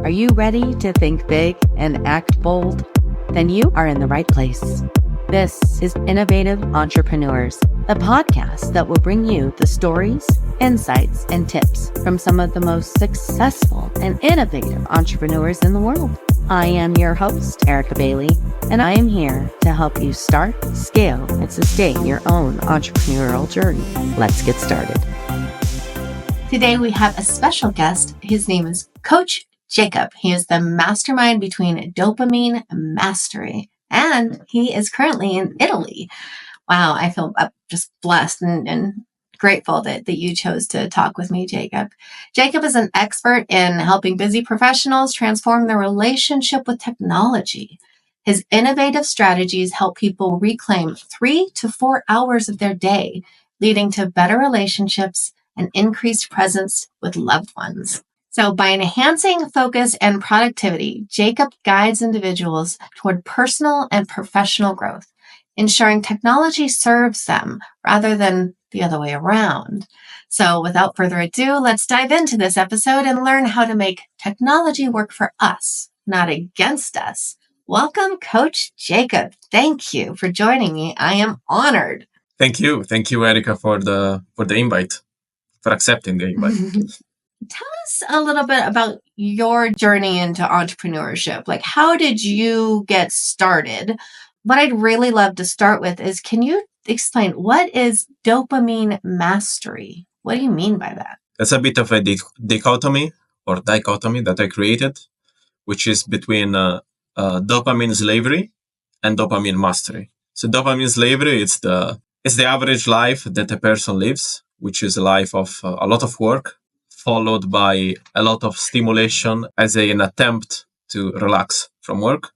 Are you ready to think big and act bold? Then you are in the right place. This is Innovative Entrepreneurs, a podcast that will bring you the stories, insights, and tips from some of the most successful and innovative entrepreneurs in the world. I am your host, Erica Bailey, and I am here to help you start, scale, and sustain your own entrepreneurial journey. Let's get started. Today we have a special guest. His name is Coach Jacob. He is the mastermind between Dopamine Mastery, and he is currently in Italy. Wow, I feel just blessed and grateful that you chose to talk with me, Jacob. Jacob is an expert in helping busy professionals transform their relationship with technology. His innovative strategies help people reclaim 3 to 4 hours of their day, leading to better relationships and increased presence with loved ones. So by enhancing focus and productivity, Jacob guides individuals toward personal and professional growth, ensuring technology serves them rather than the other way around. So without further ado, let's dive into this episode and learn how to make technology work for us, not against us. Welcome, Coach Jacob. Thank you for joining me. I am honored. Thank you, Erica, for the invite, for accepting the invite. Tell us a little bit about your journey into entrepreneurship. Like, how did you get started? What I'd really love to start with is, can you explain what is dopamine mastery? What do you mean by that? That's a bit of a dichotomy that I created, which is between dopamine slavery and dopamine mastery. So dopamine slavery, it's the average life that a person lives, which is a life of a lot of work, followed by a lot of stimulation as an attempt to relax from work.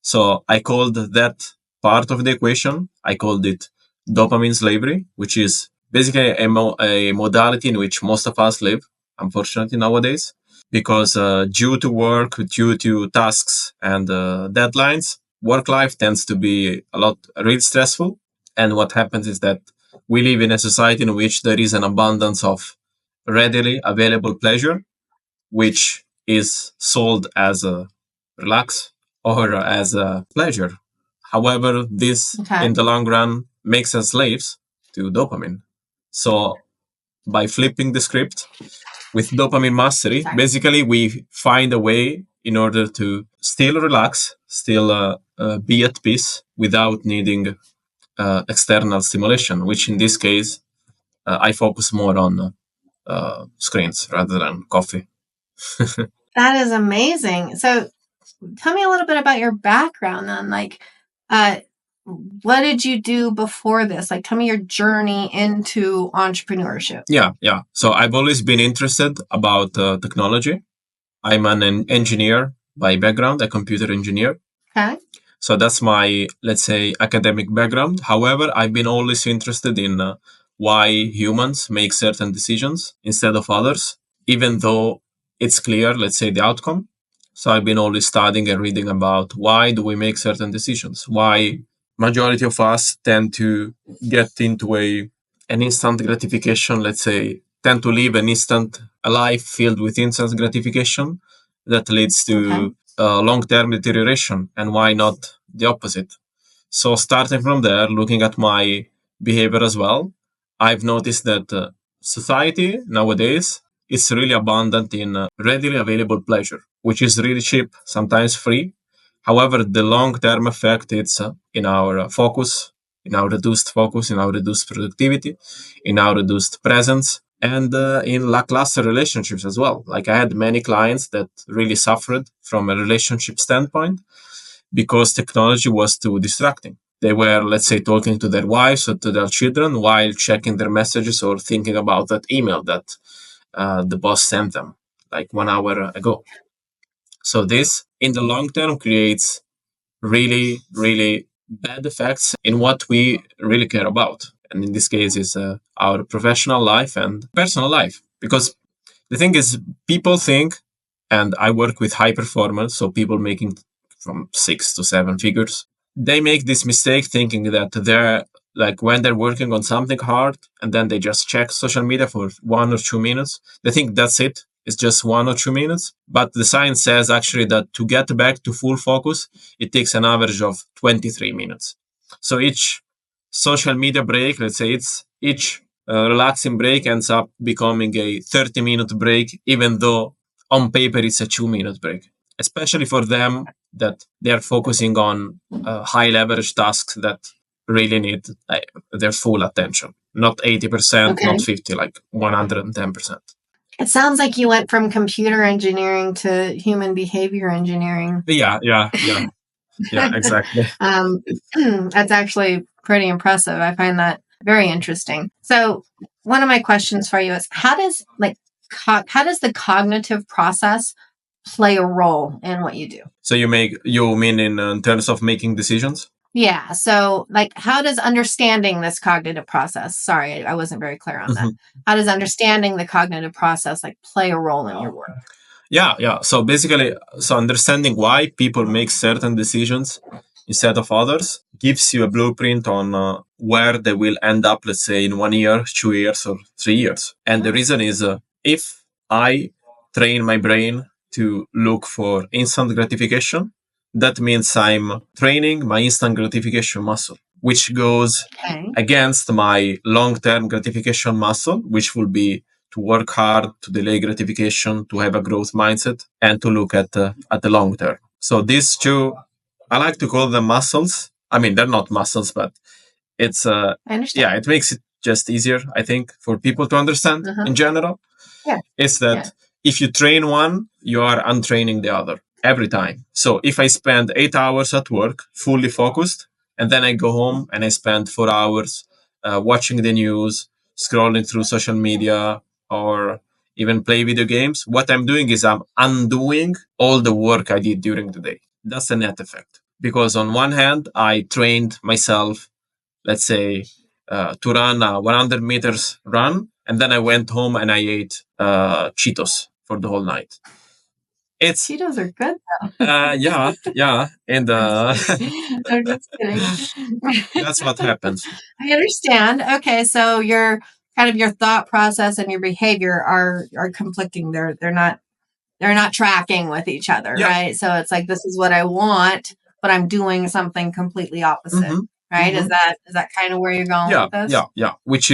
So I called that part of the equation, I called it dopamine slavery, which is basically a modality in which most of us live, unfortunately, nowadays, because due to work, due to tasks and deadlines, work life tends to be really stressful. And what happens is that we live in a society in which there is an abundance of readily available pleasure, which is sold as a relax or as a pleasure. However, this in the long run makes us slaves to dopamine. So by flipping the script with dopamine mastery, basically we find a way in order to still relax, still be at peace without needing external stimulation, which in this case, I focus more on screens rather than coffee. That is amazing. So tell me a little bit about your background then. Like, what did you do before this? Like, tell me your journey into entrepreneurship. Yeah. So I've always been interested about technology. I'm an engineer by background, a computer engineer. Okay. So that's my, let's say, academic background. However, I've been always interested in why humans make certain decisions instead of others, even though it's clear, let's say, the outcome. So I've been always studying and reading about why do we make certain decisions, why majority of us tend to get into an instant gratification, let's say, tend to live a life filled with instant gratification that leads to long-term deterioration, and why not the opposite? So starting from there, looking at my behavior as well, I've noticed that society nowadays is really abundant in readily available pleasure, which is really cheap, sometimes free. However, the long-term effect is in our focus, in our reduced productivity, in our reduced presence, and in lackluster relationships as well. Like I had many clients that really suffered from a relationship standpoint because technology was too distracting. They were, let's say, talking to their wives or to their children while checking their messages or thinking about that email that the boss sent them like 1 hour ago. So this, in the long term, creates really, really bad effects in what we really care about. And in this case is our professional life and personal life. Because the thing is, people think, and I work with high performers, so people making from 6 to 7 figures, they make this mistake thinking that they're like when they're working on something hard and then they just check social media for 1 or 2 minutes, they think that's it. it's just 1 or 2 minutes. But the science says actually that to get back to full focus, it takes an average of 23 minutes. So each social media break, let's say each relaxing break ends up becoming a 30-minute break, even though on paper it's a 2-minute break, especially for them that they are focusing on high leverage tasks that really need their full attention. Not 80%, Okay. not 50, like 110%. It sounds like you went from computer engineering to human behavior engineering. Yeah, exactly. That's actually pretty impressive. I find that very interesting. So one of my questions for you is how does the cognitive process play a role in what you do? So you mean in terms of making decisions? Yeah. So how does understanding this cognitive process, sorry, I wasn't very clear on that. How does understanding the cognitive process play a role in your work? Yeah. So basically, understanding why people make certain decisions instead of others gives you a blueprint on where they will end up, let's say in 1 year, 2 years, or 3 years. And the reason is if I train my brain to look for instant gratification, that means I'm training my instant gratification muscle, which goes against my long-term gratification muscle, which will be to work hard, to delay gratification, to have a growth mindset, and to look at the long term. So these two, I like to call them muscles. I mean, they're not muscles, but it's I understand. it makes it just easier, I think, for people to understand in general. Yeah. It's that if you train one, you are untraining the other every time. So if I spend 8 hours at work, fully focused, and then I go home and I spend 4 hours watching the news, scrolling through social media, or even play video games, what I'm doing is I'm undoing all the work I did during the day. That's the net effect. Because on one hand, I trained myself, let's say, to run a 100 meters run, and then I went home and I ate Cheetos for the whole night. Cheetos are good though. Yeah. And I'm just kidding. That's what happens. I understand. Okay, so your thought process and your behavior are conflicting. They're not tracking with each other, right? So it's like, this is what I want, but I'm doing something completely opposite, right? Is that kind of where you're going with this? Yeah. Which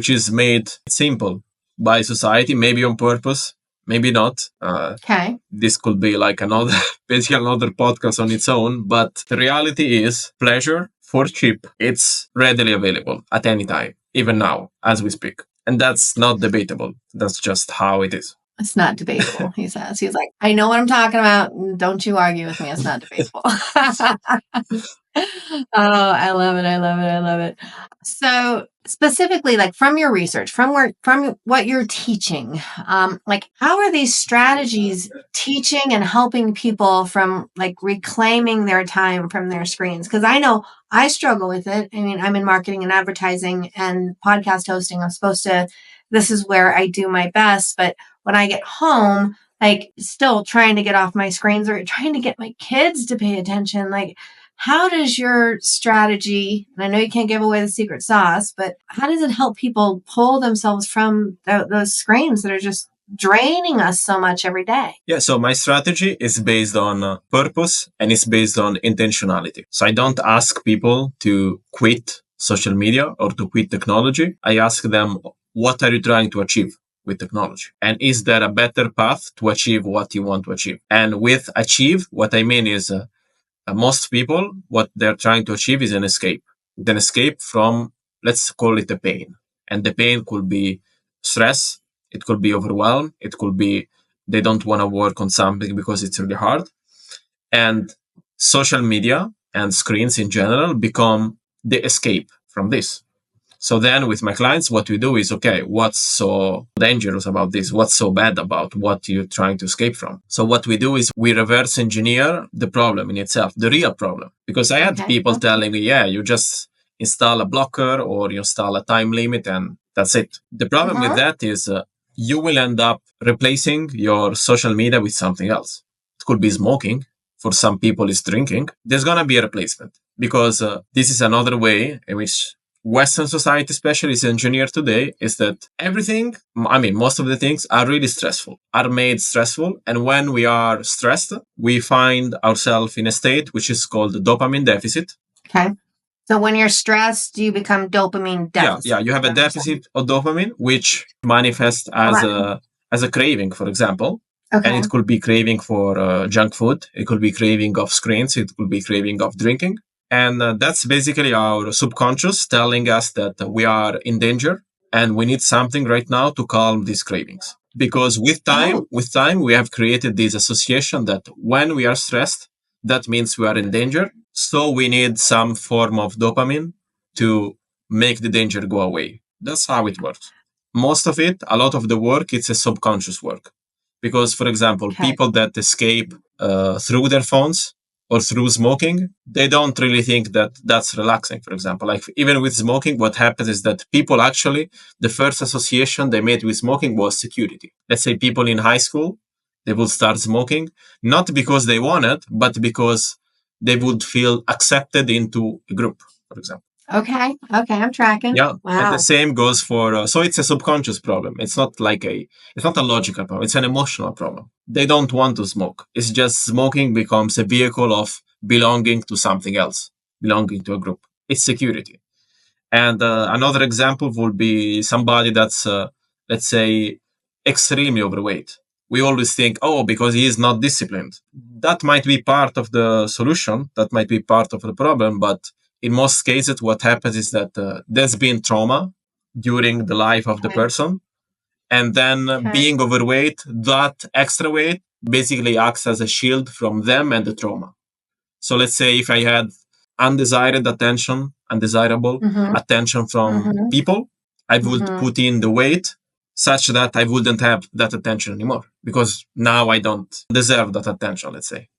is made simple by society, maybe on purpose, maybe not. This could be like basically another podcast on its own. But the reality is, pleasure for cheap, it's readily available at any time, even now, as we speak. And that's not debatable. That's just how it is. It's not debatable, he says. He's like, I know what I'm talking about. Don't you argue with me. It's not debatable. Oh, I love it. So specifically, from your research, from what you're teaching, how are these strategies teaching and helping people from reclaiming their time from their screens? Because I know I struggle with it. I mean, I'm in marketing and advertising and podcast hosting. This is where I do my best. But when I get home, still trying to get off my screens or trying to get my kids to pay attention, how does your strategy, and I know you can't give away the secret sauce, but how does it help people pull themselves from those screens that are just draining us so much every day? Yeah, so my strategy is based on purpose and it's based on intentionality. So I don't ask people to quit social media or to quit technology. I ask them, what are you trying to achieve with technology? And is there a better path to achieve what you want to achieve? And with achieve, what I mean is most people, what they're trying to achieve is an escape from, let's call it a pain. And the pain could be stress. It could be overwhelm. It could be they don't want to work on something because it's really hard. And social media and screens in general become the escape from this. So then with my clients, what we do is, okay, what's so dangerous about this? What's so bad about what you're trying to escape from? So what we do is we reverse engineer the problem in itself, the real problem. Because I had people telling me, yeah, you just install a blocker or you install a time limit and that's it. The problem with that is you will end up replacing your social media with something else. It could be smoking. For some people, it's drinking. There's going to be a replacement because this is another way in which Western society, especially, is engineered today, is that everything, most of the things are really stressful, are made stressful. And when we are stressed, we find ourselves in a state which is called dopamine deficit. Okay. So when you're stressed, you become dopamine deficit. Yeah. You have a deficit of dopamine, which manifests as a craving, for example. Okay. And it could be craving for junk food. It could be craving of screens. It could be craving of drinking. And that's basically our subconscious telling us that we are in danger and we need something right now to calm these cravings. Because with time, we have created this association that when we are stressed, that means we are in danger. So we need some form of dopamine to make the danger go away. That's how it works. Most of it, a lot of the work, it's a subconscious work. Because, for example, people that escape through their phones or through smoking, they don't really think that that's relaxing, for example. Like even with smoking, what happens is that people actually, the first association they made with smoking was security. Let's say people in high school, they would start smoking, not because they want it, but because they would feel accepted into a group, for example. Okay, I'm tracking. Yeah, wow. And the same goes for, so it's a subconscious problem. It's not a logical problem. It's an emotional problem. They don't want to smoke. It's just smoking becomes a vehicle of belonging to something else, belonging to a group. It's security. And another example would be somebody that's, let's say, extremely overweight. We always think, because he is not disciplined. That might be part of the solution. That might be part of the problem. But in most cases, what happens is that there's been trauma during the life of the person. And then being overweight, that extra weight basically acts as a shield from them and the trauma. So let's say if I had undesirable attention from people, I would put in the weight such that I wouldn't have that attention anymore because now I don't deserve that attention, let's say.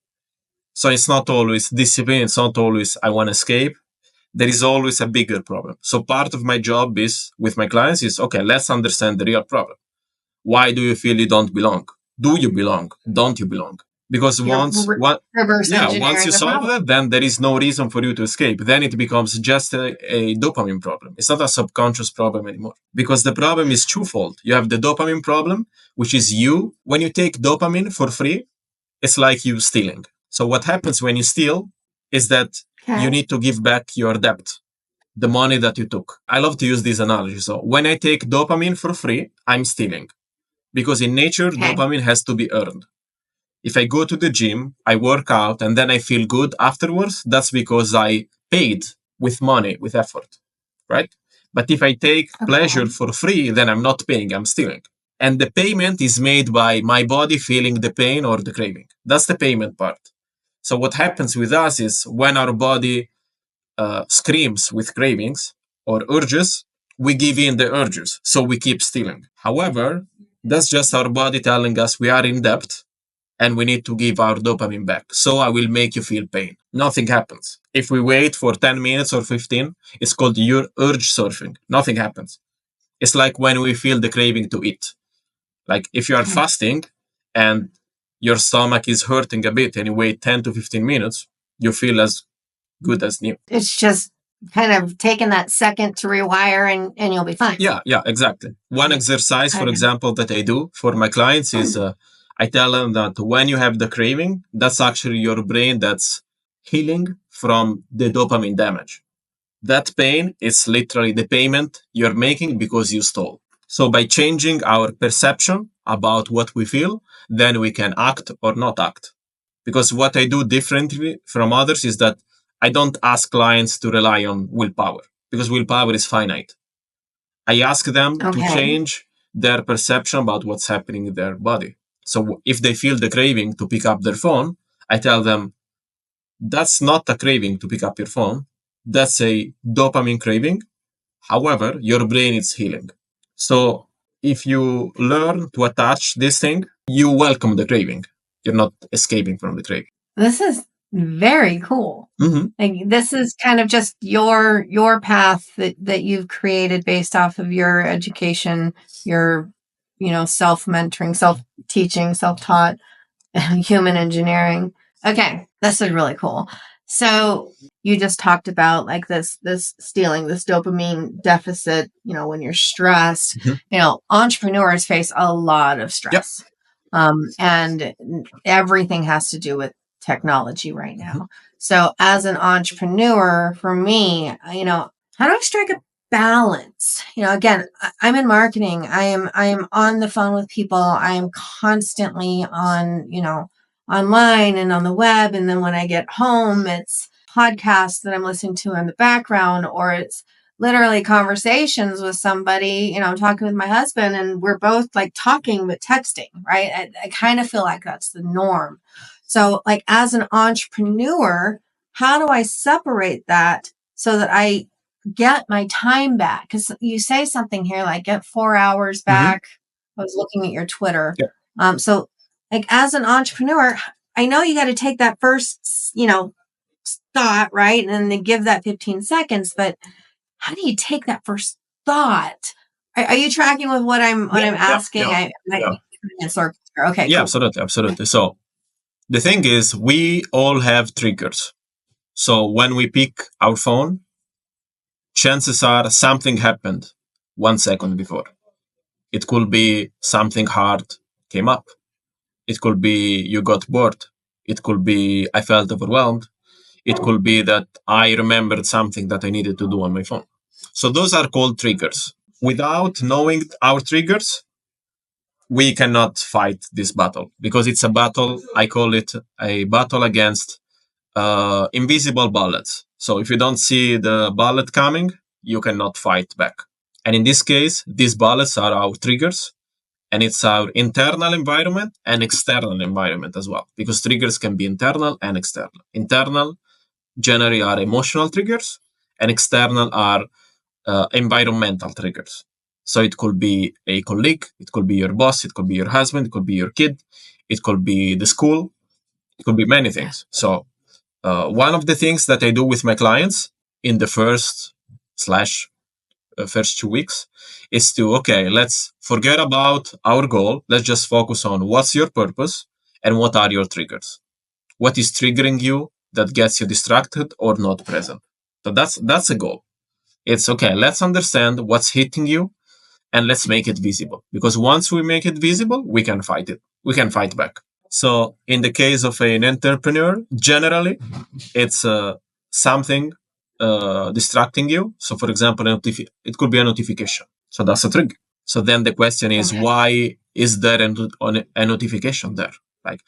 So it's not always discipline. It's not always I want to escape. There is always a bigger problem. So part of my job is with my clients is, okay, let's understand the real problem. Why do you feel you don't belong? Do you belong? Don't you belong? Because once you solve that, then there is no reason for you to escape. Then it becomes just a dopamine problem. It's not a subconscious problem anymore. Because the problem is twofold. You have the dopamine problem, which is you. When you take dopamine for free, it's like you stealing. So what happens when you steal is that you need to give back your debt, the money that you took. I love to use this analogy. So when I take dopamine for free, I'm stealing. Because in nature, dopamine has to be earned. If I go to the gym, I work out, and then I feel good afterwards, that's because I paid with money, with effort, right? But if I take pleasure for free, then I'm not paying, I'm stealing. And the payment is made by my body feeling the pain or the craving. That's the payment part. So what happens with us is when our body screams with cravings or urges, we give in the urges, so we keep stealing. However, that's just our body telling us we are in debt and we need to give our dopamine back. So I will make you feel pain. Nothing happens. If we wait for 10 minutes or 15, it's called your urge surfing. Nothing happens. It's like when we feel the craving to eat. Like if you are fasting and your stomach is hurting a bit and you wait 10 to 15 minutes, you feel as good as new. It's just kind of taking that second to rewire and you'll be fine. Yeah, exactly. One exercise, for example, that I do for my clients is I tell them that when you have the craving, that's actually your brain that's healing from the dopamine damage. That pain is literally the payment you're making because you stole. So by changing our perception about what we feel, then we can act or not act. Because what I do differently from others is that I don't ask clients to rely on willpower because willpower is finite. I ask them to change their perception about what's happening in their body. So if they feel the craving to pick up their phone, I tell them, that's not a craving to pick up your phone. That's a dopamine craving. However, your brain is healing. So if you learn to attach this thing, you welcome the craving. You're not escaping from the craving. This is very cool. Like, this is kind of just your path that you've created based off of your education, your self-mentoring, self-teaching, self-taught, human engineering. Okay, this is really cool. So you just talked about like this stealing, this dopamine deficit, when you're stressed. Entrepreneurs face a lot of stress. And everything has to do with technology right now. So as an entrepreneur, for me, how do I strike a balance? Again, I'm in marketing. I am on the phone with people. I am constantly on, online and on the web. And then when I get home, it's podcasts that I'm listening to in the background, or it's literally conversations with somebody. I'm talking with my husband and we're both like talking but texting, right? I kind of feel like that's the norm. So like as an entrepreneur, how do I separate that so that I get my time back? Because you say something here like get 4 hours back. I was looking at your Twitter. So like as an entrepreneur, I know you got to take that first, thought, right? And then they give that 15 seconds, but how do you take that first thought? Are you tracking with what I'm asking? Okay. Yeah, cool. absolutely. So the thing is, we all have triggers. So when we pick our phone, chances are something happened 1 second before. It could be something hard came up. It could be you got bored. It could be I felt overwhelmed. It could be that I remembered something that I needed to do on my phone. So those are called triggers. Without knowing our triggers, we cannot fight this battle because it's a battle. I call it a battle against invisible bullets. So if you don't see the bullet coming, you cannot fight back. And in this case, these bullets are our triggers, and it's our internal environment and external environment as well, because triggers can be internal and external. Internal generally are emotional triggers, and external are environmental triggers. So it could be a colleague, it could be your boss, it could be your husband, it could be your kid, it could be the school, it could be many things. So one of the things that I do with my clients in the first 2 weeks is to, let's forget about our goal. Let's just focus on what's your purpose and what are your triggers. What is triggering you that gets you distracted or not present? So that's a goal. It's let's understand what's hitting you and let's make it visible. Because once we make it visible, we can fight it. We can fight back. So in the case of an entrepreneur, generally, it's something distracting you. So for example, it could be a notification. So that's a trigger. So then the question is, why is there a notification there? Like,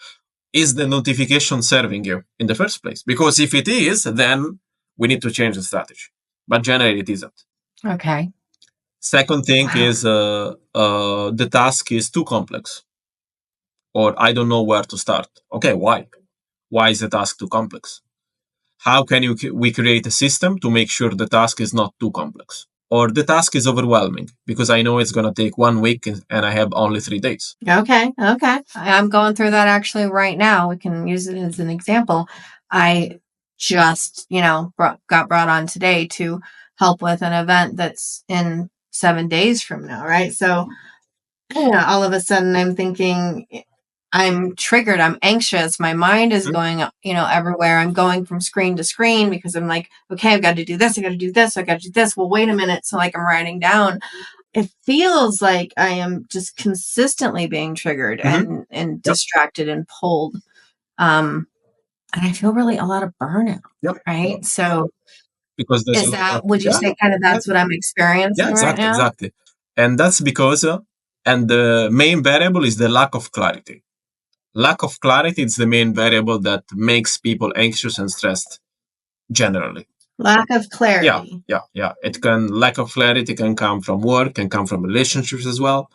is the notification serving you in the first place? Because if it is, then we need to change the strategy. But generally, it isn't. Okay. Second thing is the task is too complex, or I don't know where to start. Okay, why? Why is the task too complex? How can we create a system to make sure the task is not too complex? Or the task is overwhelming because I know it's going to take 1 week and I have only 3 days. Okay. I'm going through that actually right now. We can use it as an example. I just, got brought on today to help with an event that's in 7 days from now, right? So all of a sudden I'm thinking, I'm triggered. I'm anxious. My mind is going, everywhere. I'm going from screen to screen because I'm like, okay, I've got to do this. I got to do this. I got to do this. Well, wait a minute. So like I'm writing down. It feels like I am just consistently being triggered and distracted and pulled. And I feel really a lot of burnout. Right. So because would you say kind of that's what I'm experiencing right now? Exactly. And that's because, and the main variable is the lack of clarity. Lack of clarity is the main variable that makes people anxious and stressed generally. Lack of clarity. Yeah. Lack of clarity can come from work, can come from relationships as well.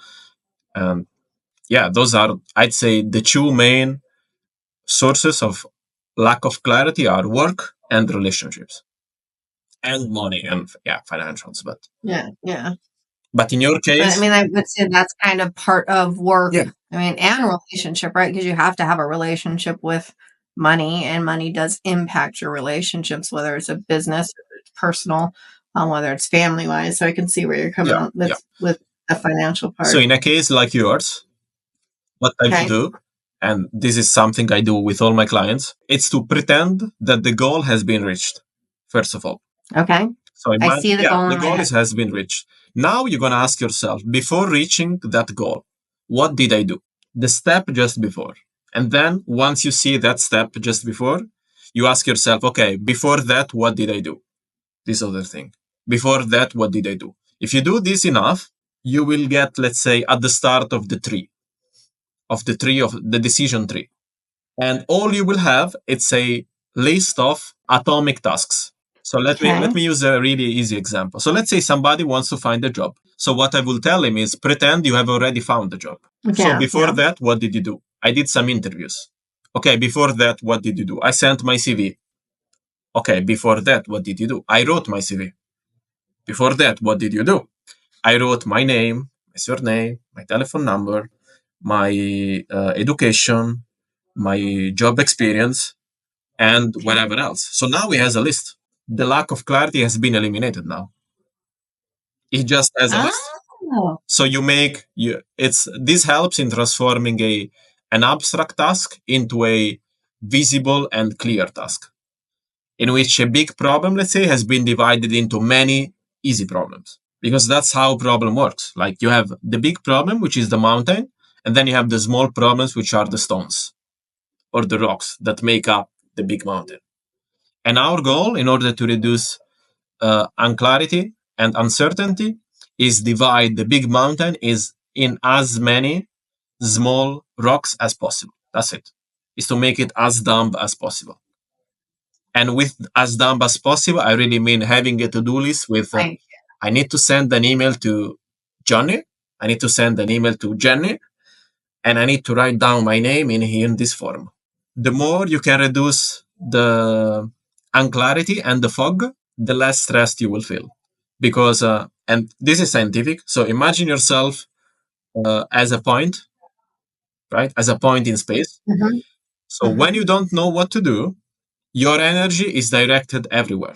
And those are, I'd say, the 2 main sources of lack of clarity are work and relationships. And money and financials. But But in your case, I would say that's kind of part of work. And relationship, right? Because you have to have a relationship with money, and money does impact your relationships, whether it's a business, or it's personal, whether it's family wise. So I can see where you're coming with the financial part. So in a case like yours, what I would do and this is something I do with all my clients, it's to pretend that the goal has been reached, first of all. Okay. So I see the goal the in my goal head. has been reached. Now you're going to ask yourself, before reaching that goal, what did I do? The step just before. And then once you see that step just before, you ask yourself, okay, before that, what did I do? This other thing. Before that, what did I do? If you do this enough, you will get, let's say, at the start of the tree of the decision tree. And all you will have, it's a list of atomic tasks. So let me use a really easy example. So let's say somebody wants to find a job. So what I will tell him is pretend you have already found the job. So before that, what did you do? I did some interviews. Okay, before that, what did you do? I sent my CV. Okay, before that, what did you do? I wrote my CV. Before that, what did you do? I wrote my name, my surname, my telephone number, my education, my job experience, and whatever else. So now he has a list. The lack of clarity has been eliminated now. He just has a list. So this helps in transforming an abstract task into a visible and clear task, in which a big problem, let's say, has been divided into many easy problems. Because that's how problem works. Like you have the big problem, which is the mountain, and then you have the small problems, which are the stones or the rocks that make up the big mountain. And our goal, in order to reduce unclarity and uncertainty, is divide the big mountain is in as many small rocks as possible. That's it. Is to make it as dumb as possible. And with as dumb as possible, I really mean having a to-do list with I need to send an email to Johnny, I need to send an email to Jenny, and I need to write down my name in this form. The more you can reduce the unclarity and the fog, the less stressed you will feel. Because, and this is scientific, so imagine yourself as a point, right? As a point in space. Mm-hmm. So when you don't know what to do, your energy is directed everywhere.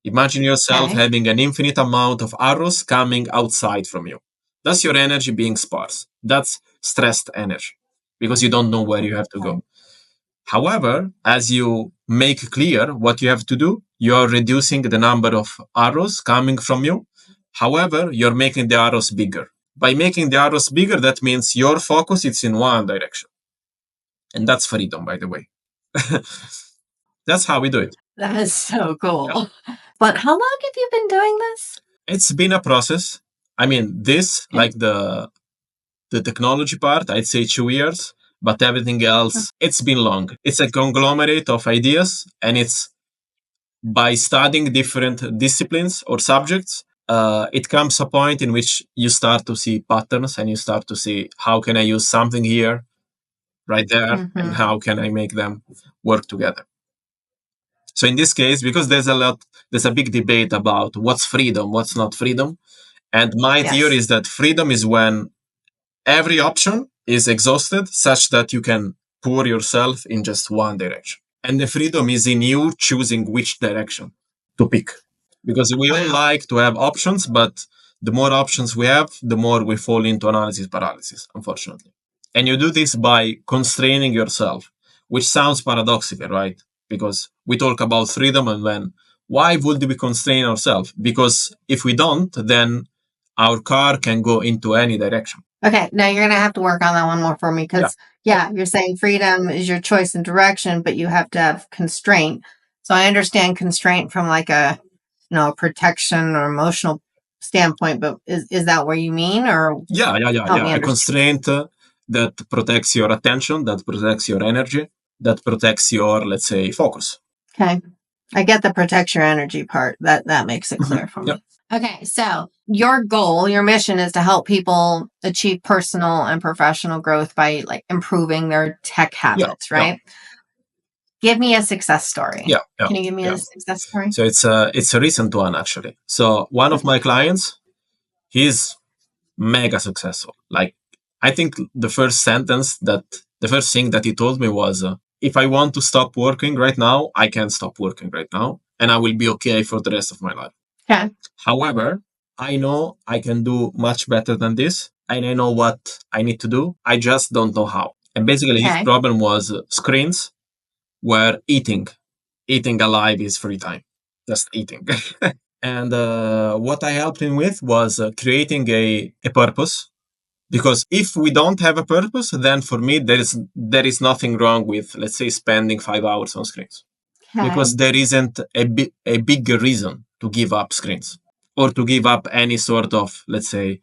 Imagine yourself having an infinite amount of arrows coming outside from you. That's your energy being sparse. That's stressed energy because you don't know where you have to go. However, as you make clear what you have to do, you're reducing the number of arrows coming from you. However, you're making the arrows bigger. By making the arrows bigger, that means your focus is in one direction. And that's freedom, by the way. That's how we do it. That is so cool. Yeah. But how long have you been doing this? It's been a process. I mean, like the technology part, I'd say 2 years, but everything else, it's been long. It's a conglomerate of ideas, and it's by studying different disciplines or subjects, it comes a point in which you start to see patterns and you start to see how can I use something here, right there, and how can I make them work together. So in this case, because there's a big debate about what's freedom, what's not freedom. And my theory is that freedom is when every option is exhausted such that you can pour yourself in just one direction. And the freedom is in you choosing which direction to pick. Because we all like to have options, but the more options we have, the more we fall into analysis paralysis, unfortunately. And you do this by constraining yourself, which sounds paradoxical, right? Because we talk about freedom, and then why would we constrain ourselves? Because if we don't, then our car can go into any direction. Okay, now you're going to have to work on that one more for me because, you're saying freedom is your choice and direction, but you have to have constraint. So I understand constraint from like a, protection or emotional standpoint, but is that what you mean? Or yeah. A constraint that protects your attention, that protects your energy, that protects your, let's say, focus. Okay. I get the protects your energy part. That makes it clear for me. Yep. Okay. So your goal, your mission is to help people achieve personal and professional growth by like improving their tech habits, right? Yeah. Give me a success story. Yeah. Can you give me a success story? So it's a recent one, actually. So one of my clients, he's mega successful. Like, I think the first thing that he told me was, if I want to stop working right now, I can stop working right now, and I will be okay for the rest of my life. Okay. However, I know I can do much better than this, and I know what I need to do. I just don't know how. And basically his Okay. problem was screens were eating alive is free time, just eating. And what I helped him with was creating a purpose, because if we don't have a purpose, then for me there is nothing wrong with, let's say, spending 5 hours on screens, Okay. because there isn't a bigger reason to give up screens or to give up any sort of, let's say,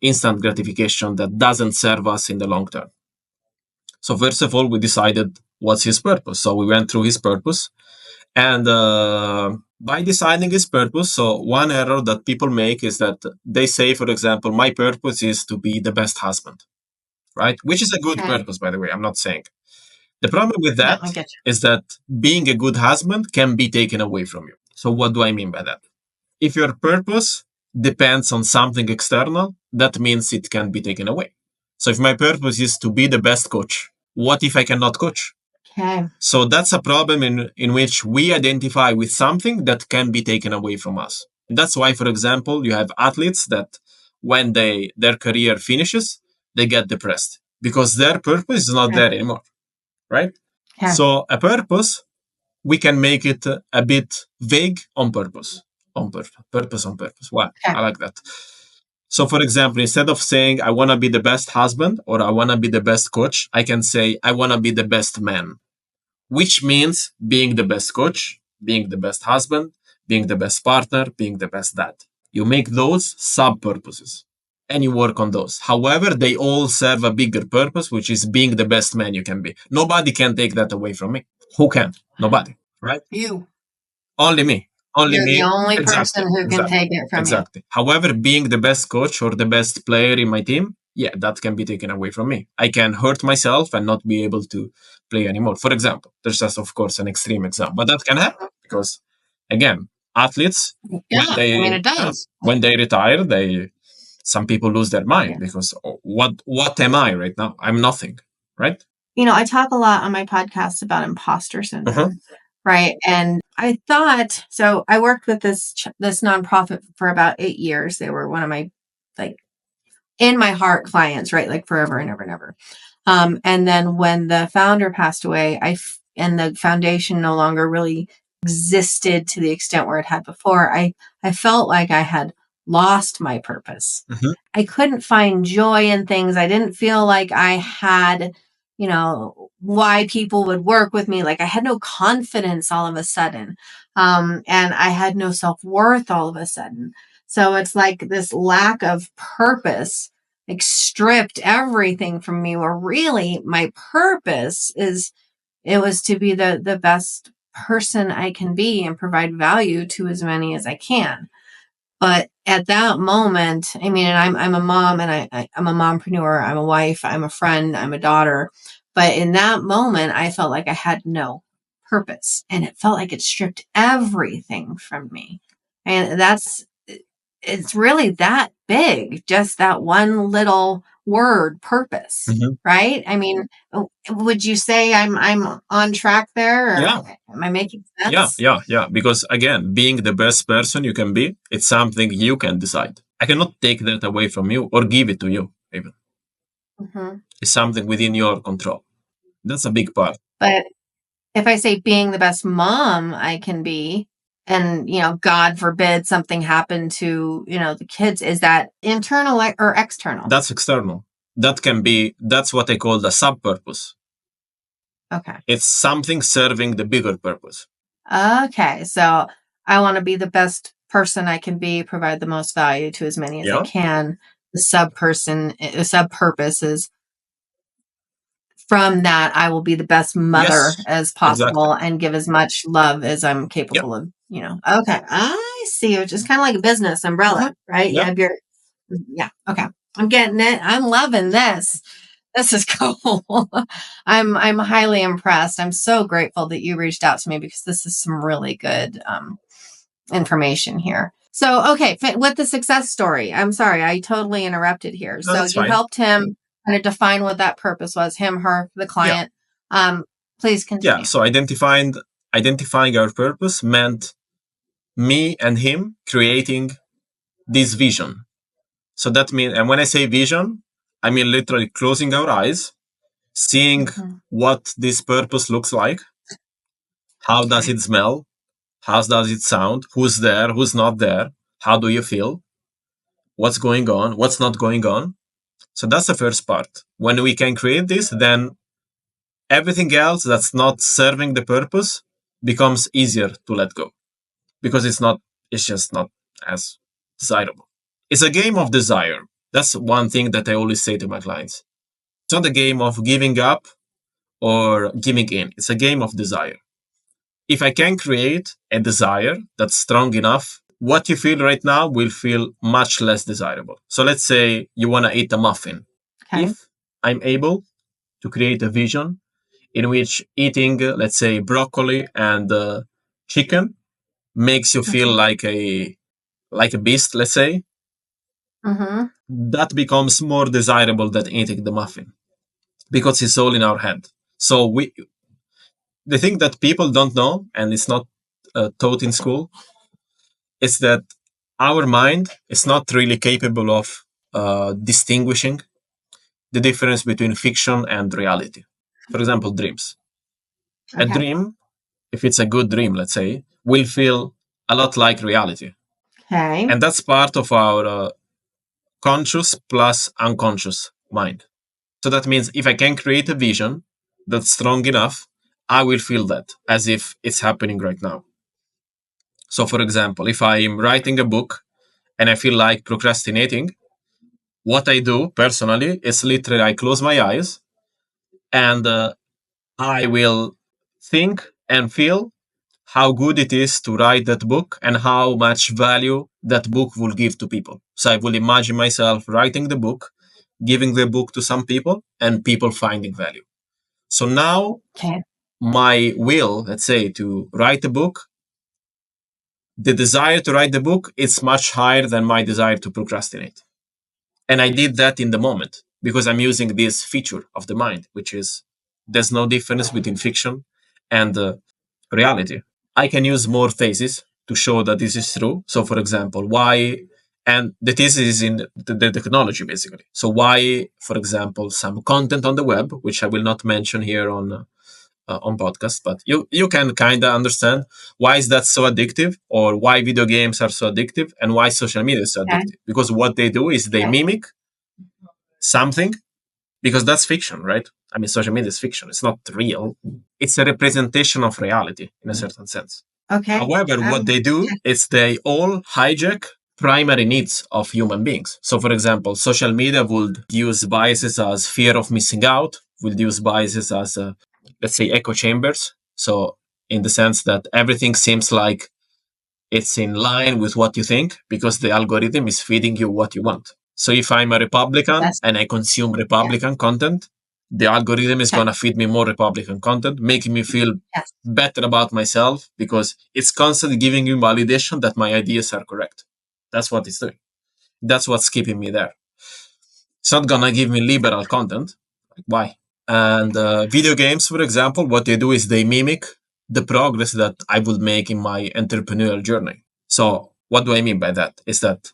instant gratification that doesn't serve us in the long term. So first of all, we decided what's his purpose. So we went through his purpose, and by deciding his purpose, so one error that people make is that they say, for example, my purpose is to be the best husband, right? Which is a good Okay. purpose, by the way. I'm not saying. The problem with No, that I get is that being a good husband can be taken away from you. So what do I mean by that? If your purpose depends on something external, that means it can be taken away. So if my purpose is to be the best coach, what if I cannot coach? Okay. So that's a problem in which we identify with something that can be taken away from us. And that's why, for example, you have athletes that when their career finishes, they get depressed because their purpose is not Okay. there anymore, right? Okay. So a purpose, we can make it a bit vague on purpose. On purpose. Wow, Okay. I like that. So, for example, instead of saying, I want to be the best husband or I want to be the best coach, I can say, I want to be the best man, which means being the best coach, being the best husband, being the best partner, being the best dad. You make those sub purposes and you work on those. However, they all serve a bigger purpose, which is being the best man you can be. Nobody can take that away from me. Who can? Nobody, right? You. Only me. Only You're me. the only Exactly. person who can take it from Exactly. However, being the best coach or the best player in my team, yeah, that can be taken away from me. I can hurt myself and not be able to play anymore. For example, there's just, of course, an extreme example, but that can happen because, again, athletes, you. Yeah. I mean, it does. when they retire, some people lose their mind Yeah. because what am I right now? I'm nothing, right? You know, I talk a lot on my podcast about imposter syndrome, right? And I thought, so I worked with this nonprofit for about 8 years. They were one of my, like, in my heart clients, right? Like forever and ever and ever. And then when the founder passed away, and the foundation no longer really existed to the extent where it had before, I felt like I had lost my purpose. Mhm. I couldn't find joy in things. I didn't feel like I had, why people would work with me. Like I had no confidence all of a sudden. And I had no self-worth all of a sudden. So it's like this lack of purpose like stripped everything from me, where really my purpose was to be the best person I can be and provide value to as many as I can. But at that moment, I mean, and I'm a mom, and I'm a mompreneur, I'm a wife, I'm a friend, I'm a daughter. But in that moment, I felt like I had no purpose, and it felt like it stripped everything from me. And it's really that big, just that one little word, purpose, right? I mean, would you say I'm on track there, or Yeah. am I making sense? Yeah. Because again, being the best person you can be, it's something you can decide. I cannot take that away from you or give it to you, even. Mm-hmm. It's something within your control. That's a big part. But if I say being the best mom I can be, and, God forbid something happened to, the kids, is that internal or external? That's external. That's what I call the sub-purpose. Okay. It's something serving the bigger purpose. Okay. So I want to be the best person I can be, provide the most value to as many as I can. The sub-purpose is, from that, I will be the best mother as possible and give as much love as I'm capable of, Okay. I see. It's just kind of like a business umbrella, right? You have okay. I'm getting it. I'm loving this. This is cool. I'm highly impressed. I'm so grateful that you reached out to me, because this is some really good information here. So, okay, with the success story, I'm sorry, I totally interrupted here. No, So that's you fine. helped him kind of define what that purpose was, him, her, the client. Please continue. Yeah, so identifying our purpose meant me and him creating this vision. So that means, and when I say vision, I mean literally closing our eyes seeing what this purpose looks like, how does it smell, how does it sound, who's there, who's not there, how do you feel, what's going on, what's not going on. So that's the first part. When we can create this, then everything else that's not serving the purpose becomes easier to let go, because it's just not as desirable. It's a game of desire. That's one thing that I always say to my clients. It's not a game of giving up or giving in. It's a game of desire. If I can create a desire that's strong enough, what you feel right now will feel much less desirable. So let's say you want to eat a muffin. Okay. If I'm able to create a vision in which eating, let's say, broccoli and chicken makes you feel like a beast, let's say, that becomes more desirable than eating the muffin, because it's all in our head. So the thing that people don't know, and it's not taught in school, is that our mind is not really capable of distinguishing the difference between fiction and reality. For example, dreams. A dream, if it's a good dream, let's say, will feel a lot like reality. Okay. And that's part of our conscious plus unconscious mind. So that means if I can create a vision that's strong enough, I will feel that as if it's happening right now. So, for example, if I'm writing a book and I feel like procrastinating, what I do personally is literally I close my eyes and I will think and feel how good it is to write that book and how much value that book will give to people. So I will imagine myself writing the book, giving the book to some people, and people finding value. So now my will, let's say, to write a book, the desire to write the book is much higher than my desire to procrastinate. And I did that in the moment because I'm using this feature of the mind, which is there's no difference between fiction and reality. I can use more theses to show that this is true. So, for example, why, and the thesis is in the technology basically. So, why, for example, some content on the web, which I will not mention here on podcast, but you can kind of understand why is that so addictive, or why video games are so addictive, and why social media is so addictive. Because what they do is they mimic something, because that's fiction, right? I mean, social media is fiction. It's not real. It's a representation of reality in a certain sense. However, what they do is they all hijack primary needs of human beings. So, for example, social media would use biases as fear of missing out, would use biases as, let's say, echo chambers. So, in the sense that everything seems like it's in line with what you think because the algorithm is feeding you what you want. So, if I'm a Republican and I consume Republican content, the algorithm is going to feed me more Republican content, making me feel better about myself because it's constantly giving you validation that my ideas are correct. That's what it's doing. That's what's keeping me there. It's not going to give me liberal content. Why? And video games, for example, what they do is they mimic the progress that I would make in my entrepreneurial journey. So what do I mean by that? Is that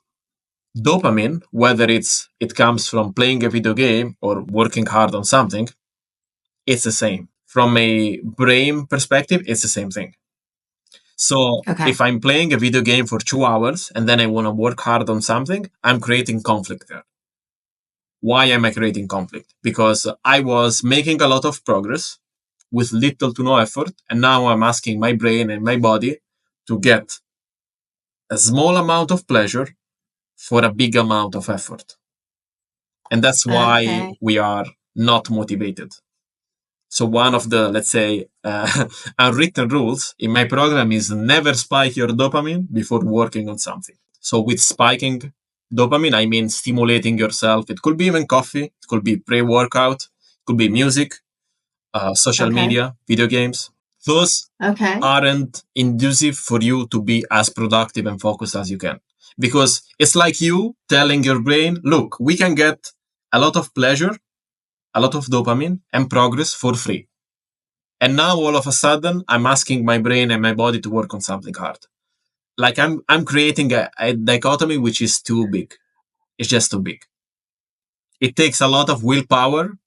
dopamine, whether it comes from playing a video game or working hard on something, it's the same. From a brain perspective, it's the same thing. So if I'm playing a video game for 2 hours and then I want to work hard on something, I'm creating conflict there. Why am I creating conflict? Because I was making a lot of progress with little to no effort, and now I'm asking my brain and my body to get a small amount of pleasure for a big amount of effort. And that's why we are not motivated. So one of the, let's say, unwritten rules in my program is never spike your dopamine before working on something. So with spiking dopamine, I mean stimulating yourself. It could be even coffee. It could be pre-workout. It could be music, social media, video games. Those aren't inducive for you to be as productive and focused as you can. Because it's like you telling your brain, look, we can get a lot of pleasure, a lot of dopamine and progress for free. And now all of a sudden, I'm asking my brain and my body to work on something hard. Like I'm creating a dichotomy which is too big. It's just too big. It takes a lot of willpower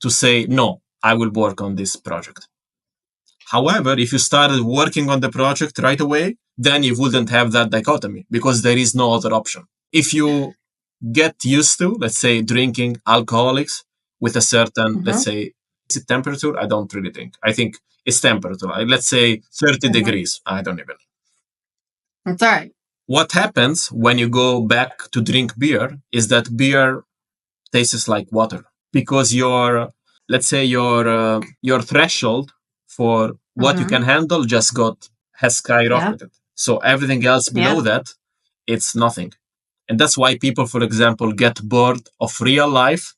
to say, no, I will work on this project. However, if you started working on the project right away, then you wouldn't have that dichotomy because there is no other option. If you get used to, let's say, drinking alcoholics with a certain, let's say, is it temperature? I don't really think. I think it's temperature. Let's say 30 degrees. I don't even. It's all right. What happens when you go back to drink beer is that beer tastes like water because your, let's say, your threshold for what you can handle has skyrocketed. So everything else below that, it's nothing. And that's why people, for example, get bored of real life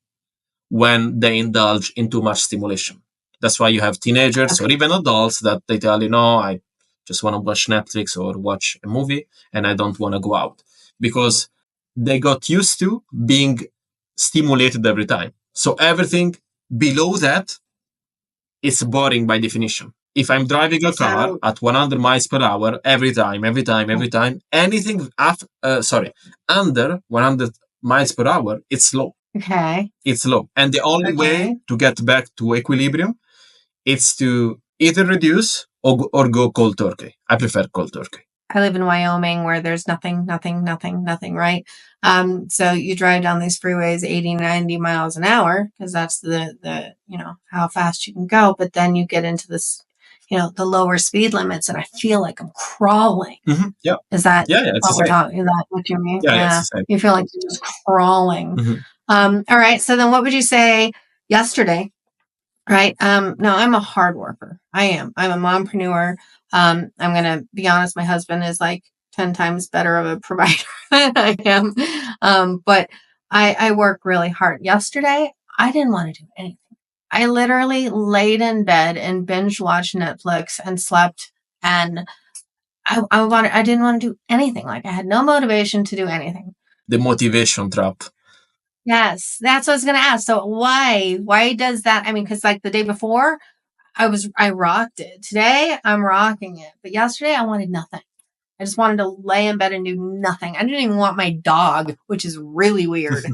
when they indulge in too much stimulation. That's why you have teenagers or even adults that they tell you, no, I just want to watch Netflix or watch a movie and I don't want to go out because they got used to being stimulated every time. So everything below that is boring by definition. If I'm driving a car at 100 miles per hour every time, anything under 100 miles per hour, it's slow. Okay. It's low. And the only way to get back to equilibrium is to either reduce or go cold turkey. I prefer cold turkey. I live in Wyoming where there's nothing, right? So you drive down these freeways 80, 90 miles an hour because that's the how fast you can go. But then you get into this, the lower speed limits and I feel like I'm crawling. Mm-hmm. Yeah. Is that what we're talking? Is that what you mean? Yeah. You feel like you're just crawling. Mm-hmm. All right. So then what would you say yesterday? Right. No, I'm a hard worker. I am. I'm a mompreneur. I'm going to be honest. My husband is like 10 times better of a provider than I am. But I work really hard. Yesterday, I didn't want to do anything. I literally laid in bed and binge watched Netflix and slept. And I didn't want to do anything. Like I had no motivation to do anything. The motivation trap. Yes, that's what I was going to ask. So why does that? I mean, because like the day before I rocked it. Today I'm rocking it. But yesterday I wanted nothing. I just wanted to lay in bed and do nothing. I didn't even want my dog, which is really weird.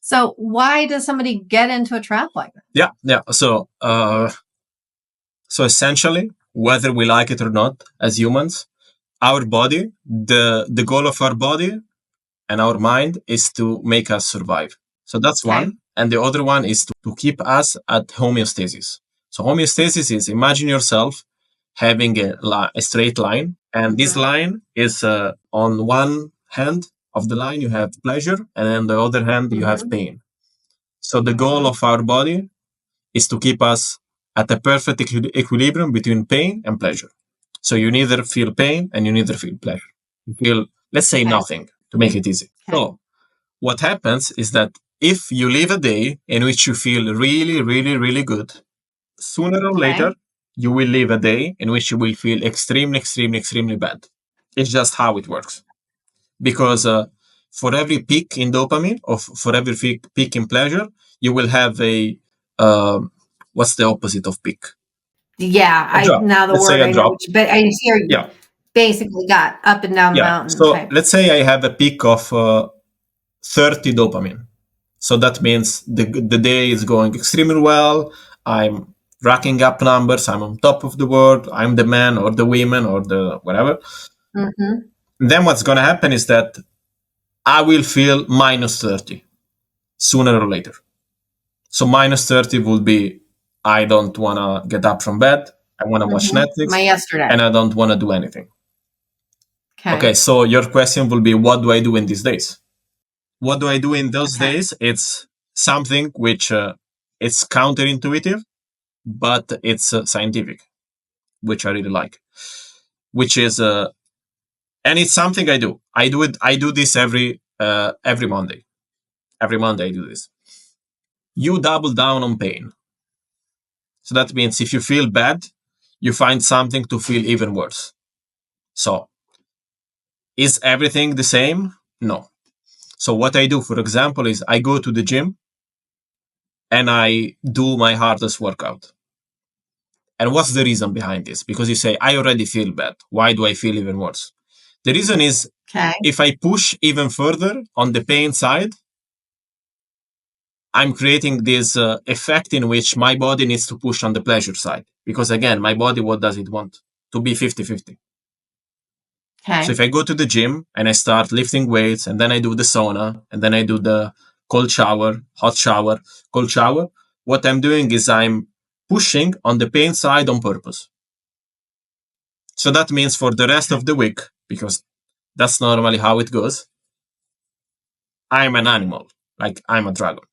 So why does somebody get into a trap like that? Yeah. So essentially, whether we like it or not, as humans, our body, the goal of our body and our mind is to make us survive. So that's one. And the other one is to keep us at homeostasis. So homeostasis is, imagine yourself having a straight line. And this line is on one hand of the line, you have pleasure. And on the other hand, you have pain. So the goal of our body is to keep us at a perfect equilibrium between pain and pleasure. So you neither feel pain and you neither feel pleasure. You feel, let's say, nothing to make it easy. So what happens is that if you live a day in which you feel really, really, really good, sooner or later, you will live a day in which you will feel extremely, extremely, extremely bad. It's just how it works. Because for every peak in dopamine or for every peak in pleasure, you will have a, what's the opposite of peak? Yeah, now the let's word I know, but I hear you. Yeah. Basically got up and down the mountain. So let's say I have a peak of 30 dopamine. So that means the day is going extremely well. I'm racking up numbers. I'm on top of the world. I'm the man or the woman or the whatever. Then what's going to happen is that I will feel minus 30 sooner or later. So minus 30 would be, I don't want to get up from bed. I want to watch Netflix. My yesterday. And I don't want to do anything. Okay, so your question will be, what do I do in these days? What do I do in those days? It's something which it's counterintuitive, but it's scientific, which I really like. Which is, and it's something I do. I do this every Monday. Every Monday I do this. You double down on pain. So that means if you feel bad, you find something to feel even worse. So, is everything the same? No. So what I do, for example, is I go to the gym and I do my hardest workout. And what's the reason behind this? Because you say, I already feel bad. Why do I feel even worse? The reason is, if I push even further on the pain side, I'm creating this effect in which my body needs to push on the pleasure side. Because again, my body, what does it want? To be 50-50. Okay. So if I go to the gym and I start lifting weights and then I do the sauna and then I do the cold shower, hot shower, cold shower, what I'm doing is I'm pushing on the pain side on purpose. So that means for the rest of the week, because that's normally how it goes, I'm an animal, like I'm a dragon.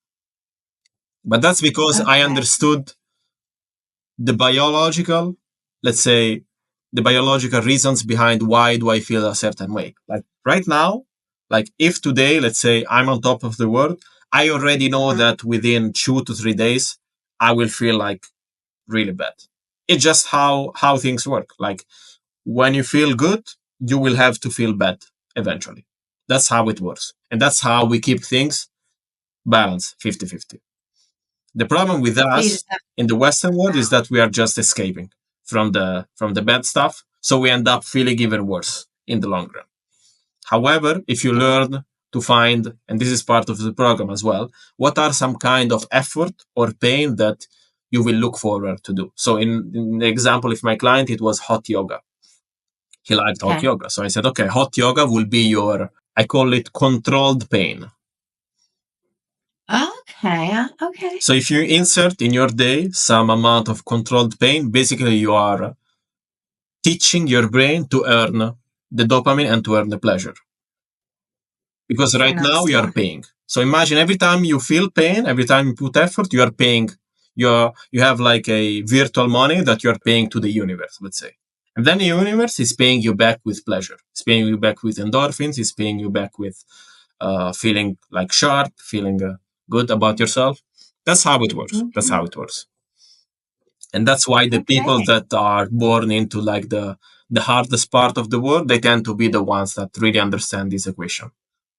But that's because I understood the biological, let's say, the biological reasons behind why do I feel a certain way. Like right now, like if today, let's say I'm on top of the world, I already know that within 2 to 3 days, I will feel like really bad. It's just how things work. Like when you feel good, you will have to feel bad eventually. That's how it works. And that's how we keep things balanced 50-50. The problem with us in the Western world is that we are just escaping from the bad stuff. So we end up feeling even worse in the long run. However, if you learn to find, and this is part of the program as well, what are some kind of effort or pain that you will look forward to do. So in the example of my client, it was hot yoga. He liked hot yoga. So I said, okay, hot yoga will be your, I call it controlled pain. Okay. So if you insert in your day some amount of controlled pain, basically you are teaching your brain to earn the dopamine and to earn the pleasure. Because right now you are paying. So imagine every time you feel pain, every time you put effort, you are paying. You have like a virtual money that you are paying to the universe, let's say. And then the universe is paying you back with pleasure. It's paying you back with endorphins. It's paying you back with feeling like sharp, feeling good about yourself. That's how it works. That's how it works. And that's why the people that are born into like the hardest part of the world, they tend to be the ones that really understand this equation.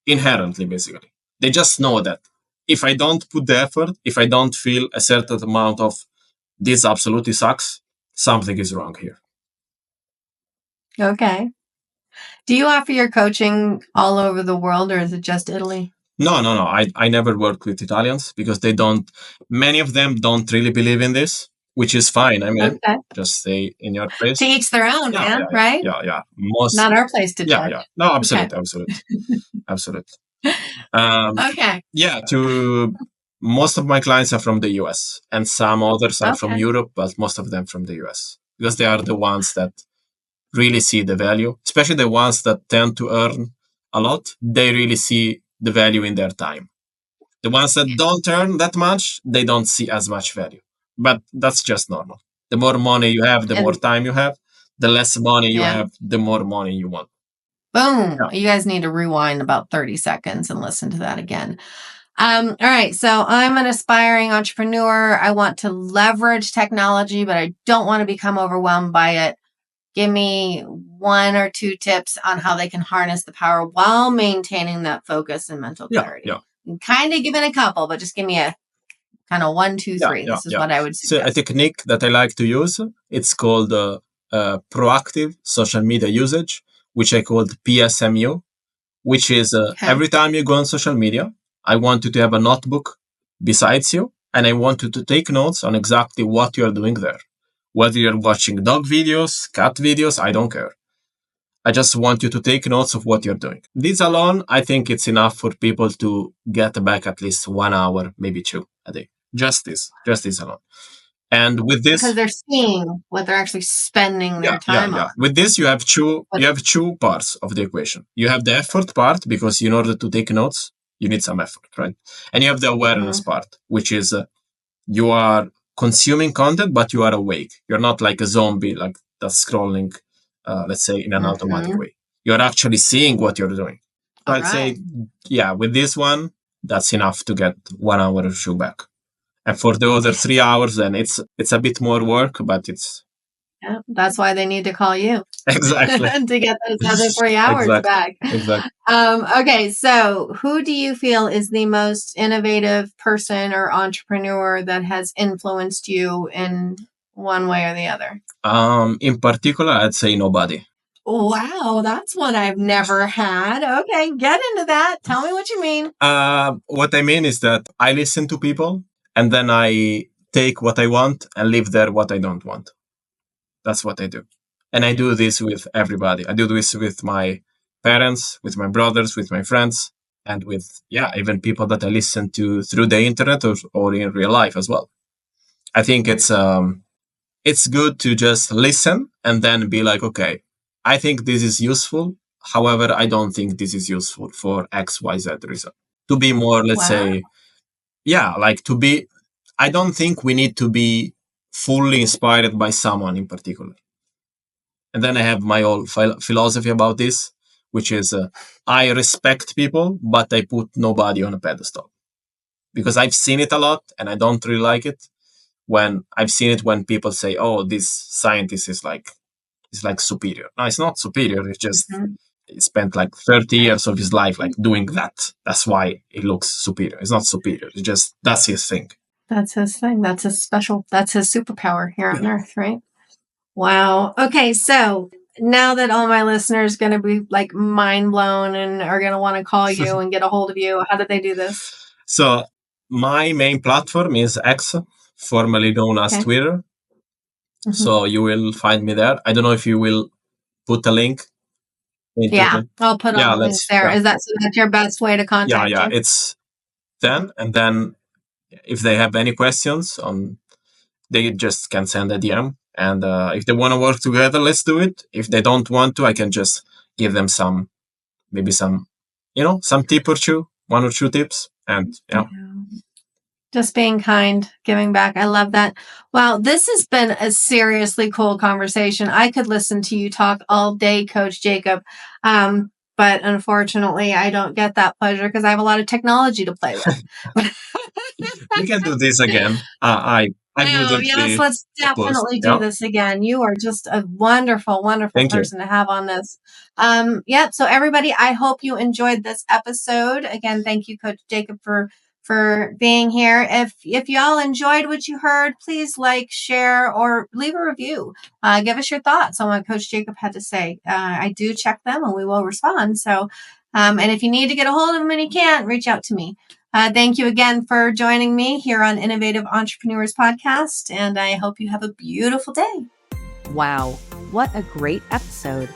Inherently, basically. They just know that if I don't put the effort, if I don't feel a certain amount of this absolutely sucks, something is wrong here. Okay. Do you offer your coaching all over the world or is it just Italy? No. I never work with Italians because they don't, many of them don't really believe in this, which is fine. I mean, just stay in your place. To each their own, right? Yeah. Not our place to judge. Yeah. No, absolutely. Okay. Yeah, most of my clients are from the US and some others are from Europe, but most of them from the US because they are the ones that really see the value, especially the ones that tend to earn a lot. They really see the value in their time. The ones that don't earn that much, they don't see as much value, but that's just normal. The more money you have, the more time you have. The less money you have, the more money you want. Boom. Yeah. You guys need to rewind about 30 seconds and listen to that again. All right. So I'm an aspiring entrepreneur. I want to leverage technology, but I don't want to become overwhelmed by it. Give me 1 or 2 tips on how they can harness the power while maintaining that focus and mental clarity. I'm kind of giving a couple, but just give me a kind of 1, 2, 3. This is what I would suggest. So a technique that I like to use, it's called proactive social media usage, which I called PSMU, which is every time you go on social media, I want you to have a notebook besides you, and I want you to take notes on exactly what you're doing there. Whether you're watching dog videos, cat videos, I don't care. I just want you to take notes of what you're doing. This alone, I think it's enough for people to get back at least 1 hour, maybe 2 a day. Just this alone. And with this, because they're seeing what they're actually spending their time on. With this, you have two parts of the equation. You have the effort part, because in order to take notes, you need some effort, right? And you have the awareness part, which is you are consuming content, but you are awake. You're not like a zombie, like that's scrolling, let's say, in an automatic way. You're actually seeing what you're doing. So I'd say, with this one, that's enough to get 1 hour or 2 back. And for the other 3 hours, then it's a bit more work, but it's... Yeah, that's why they need to call you. Exactly. To get those other 3 hours back. Exactly. Okay, so who do you feel is the most innovative person or entrepreneur that has influenced you in one way or the other? In particular, I'd say nobody. Wow, that's one I've never had. Okay, get into that. Tell me what you mean. What I mean is that I listen to people and then I take what I want and leave there what I don't want. That's what I do. And I do this with everybody. I do this with my parents, with my brothers, with my friends, and with, even people that I listen to through the internet or in real life as well. I think it's good to just listen and then be like, okay, I think this is useful. However, I don't think this is useful for X, Y, Z reason. To be more, let's say, I don't think we need to be fully inspired by someone in particular. And then I have my own philosophy about this, which is I respect people, but I put nobody on a pedestal. Because I've seen it a lot and I don't really like it. When I've seen it when people say, oh, this scientist is like superior. No, it's not superior. It's just he spent like 30 years of his life like doing that. That's why it looks superior. It's not superior. It's just, that's his thing. That's his thing. That's his superpower here on Earth, right? Wow. Okay, so now that all my listeners are going to be like mind blown and are going to want to call you and get a hold of you, how did they do this? So my main platform is X, formerly known as Twitter. Mm-hmm. So you will find me there. I don't know if you will put a link. I'll put all the links there. Yeah. So that's your best way to contact you? It's then, and then if they have any questions, they just can send a DM. And if they want to work together, let's do it. If they don't want to, I can just give them some tip or two, 1 or 2 tips. And just being kind, giving back. I love that. Wow, this has been a seriously cool conversation. I could listen to you talk all day, Coach Jacob. But unfortunately, I don't get that pleasure because I have a lot of technology to play with. We can do this again. Let's definitely do this again. You are just a wonderful, wonderful person to have on this. So everybody, I hope you enjoyed this episode. Again, thank you, Coach Jacob, for being here. If y'all enjoyed what you heard, please like, share, or leave a review. Give us your thoughts on what Coach Jacob had to say. I do check them and we will respond. So, and if you need to get a hold of him and you can't, reach out to me. Thank you again for joining me here on Innovative Entrepreneurs Podcast, and I hope you have a beautiful day. Wow, what a great episode.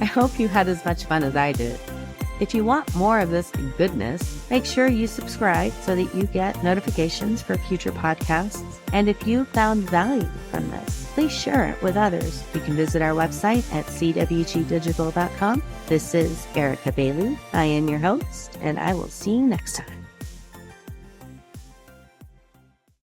I hope you had as much fun as I did. If you want more of this goodness, make sure you subscribe so that you get notifications for future podcasts. And if you found value from this, please share it with others. You can visit our website at cwgdigital.com. This is Erica Bailey. I am your host, and I will see you next time.